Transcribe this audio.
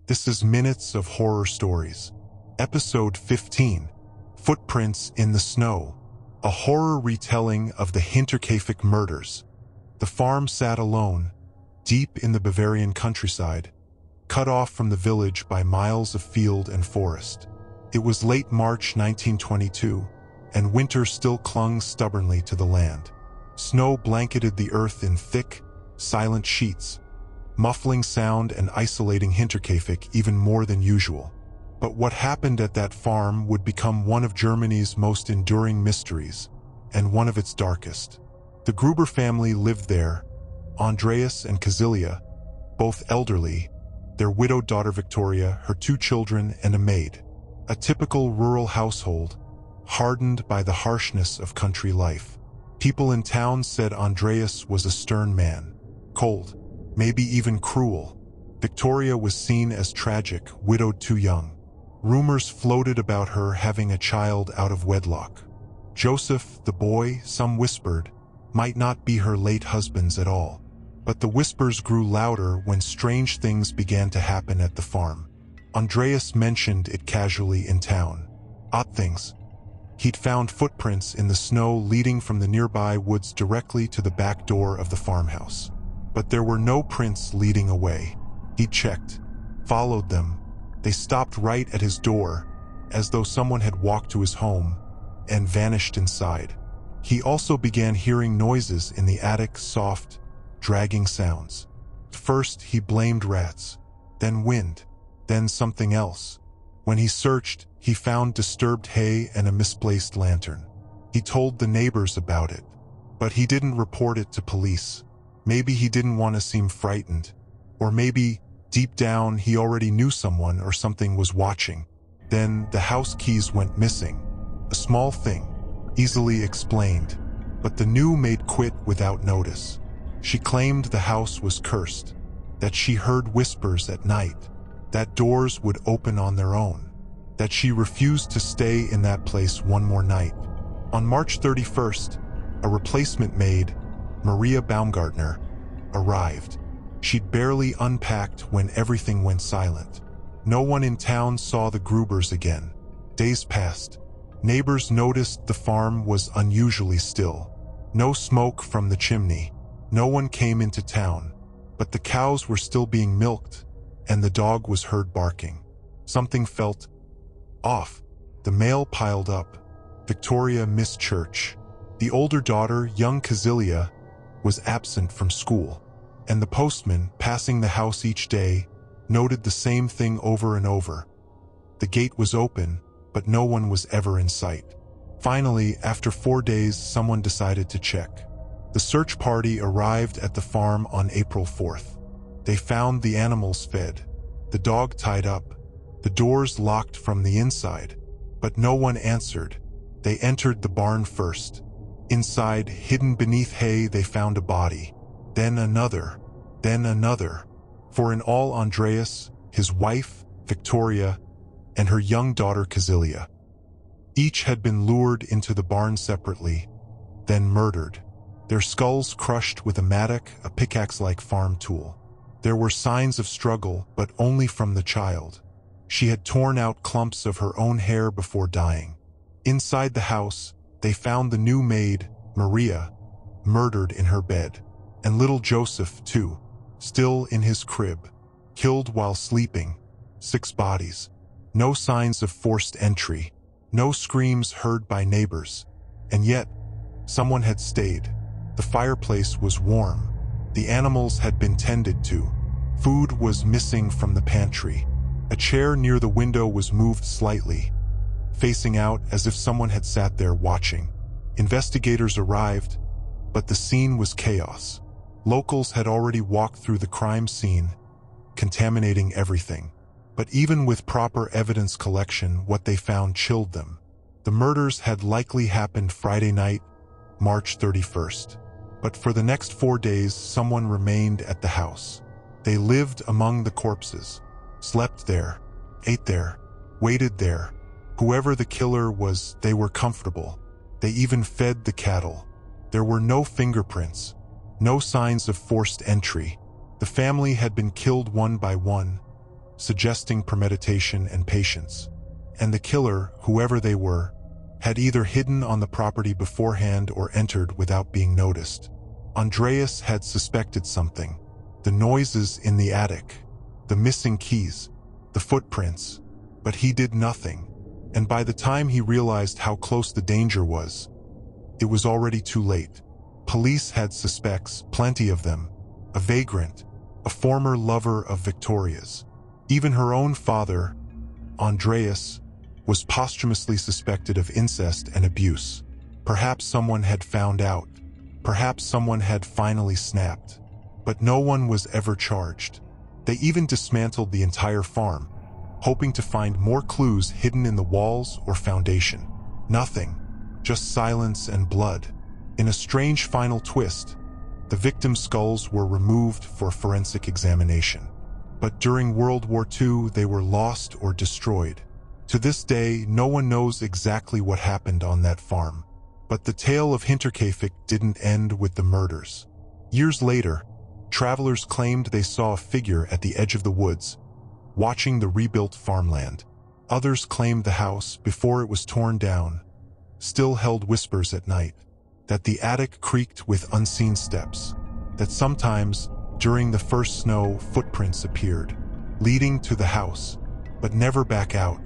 This is Minutes of Horror Stories. Episode 15, Footprints in the Snow. A horror retelling of the Hinterkaifeck Murders. The farm sat alone, deep in the Bavarian countryside, cut off from the village by miles of field and forest. It was late March 1922, and winter still clung stubbornly to the land. Snow blanketed the earth in thick, silent sheets, muffling sound and isolating Hinterkaifeck even more than usual. But what happened at that farm would become one of Germany's most enduring mysteries, and one of its darkest. The Gruber family lived there, Andreas and Cecilia, both elderly, their widowed daughter Victoria, her 2 children, and a maid. A typical rural household, hardened by the harshness of country life. People in town said Andreas was a stern man, cold, maybe even cruel. Victoria was seen as tragic, widowed too young. Rumors floated about her having a child out of wedlock. Joseph, the boy, some whispered, might not be her late husband's at all. But the whispers grew louder when strange things began to happen at the farm. Andreas mentioned it casually in town. Odd things. He'd found footprints in the snow leading from the nearby woods directly to the back door of the farmhouse. But there were no prints leading away. He checked, followed them. They stopped right at his door, as though someone had walked to his home, and vanished inside. He also began hearing noises in the attic, soft, dragging sounds. First he blamed rats, then wind, then something else. When he searched, he found disturbed hay and a misplaced lantern. He told the neighbors about it, but he didn't report it to police. Maybe he didn't want to seem frightened, or maybe, deep down, he already knew someone or something was watching. Then the house keys went missing. A small thing, easily explained, but the new maid quit without notice. She claimed the house was cursed, that she heard whispers at night, that doors would open on their own, that she refused to stay in that place one more night. On March 31st, a replacement maid, Maria Baumgartner, arrived. She'd barely unpacked when everything went silent. No one in town saw the Grubers again. Days passed. Neighbors noticed the farm was unusually still. No smoke from the chimney. No one came into town. But the cows were still being milked, and the dog was heard barking. Something felt off. The mail piled up. Victoria missed church. The older daughter, young Cecilia, was absent from school, and the postman, passing the house each day, noted the same thing over and over. The gate was open, but no one was ever in sight. Finally, after 4 days, someone decided to check. The search party arrived at the farm on April 4th. They found the animals fed, the dog tied up, the doors locked from the inside, but no one answered. They entered the barn first. Inside, hidden beneath hay, they found a body. Then another. Then another. For in all, Andreas, his wife, Victoria, and her young daughter, Cecilia. Each had been lured into the barn separately, then murdered. Their skulls crushed with a mattock, a pickaxe-like farm tool. There were signs of struggle, but only from the child. She had torn out clumps of her own hair before dying. Inside the house, they found the new maid, Maria, murdered in her bed, and little Joseph, too, still in his crib, killed while sleeping. 6 bodies. No signs of forced entry, no screams heard by neighbors, and yet, someone had stayed. The fireplace was warm. The animals had been tended to. Food was missing from the pantry. A chair near the window was moved slightly, facing out as if someone had sat there watching. Investigators arrived, but the scene was chaos. Locals had already walked through the crime scene, contaminating everything. But even with proper evidence collection, what they found chilled them. The murders had likely happened Friday night, March 31st. But for the next 4 days, someone remained at the house. They lived among the corpses, slept there, ate there, waited there. Whoever the killer was, they were comfortable. They even fed the cattle. There were no fingerprints, no signs of forced entry. The family had been killed one by one, suggesting premeditation and patience. And the killer, whoever they were, had either hidden on the property beforehand or entered without being noticed. Andreas had suspected something. The noises in the attic, the missing keys, the footprints, but he did nothing. And by the time he realized how close the danger was, it was already too late. Police had suspects, plenty of them. A vagrant, a former lover of Victoria's. Even her own father, Andreas, was posthumously suspected of incest and abuse. Perhaps someone had found out. Perhaps someone had finally snapped. But no one was ever charged. They even dismantled the entire farm, hoping to find more clues hidden in the walls or foundation. Nothing, just silence and blood. In a strange final twist, the victims' skulls were removed for forensic examination. But during World War II, they were lost or destroyed. To this day, no one knows exactly what happened on that farm. But the tale of Hinterkaifeck didn't end with the murders. Years later, travelers claimed they saw a figure at the edge of the woods, watching the rebuilt farmland. Others claimed the house, before it was torn down, still held whispers at night, that the attic creaked with unseen steps, that sometimes, during the first snow, footprints appeared, leading to the house, but never back out.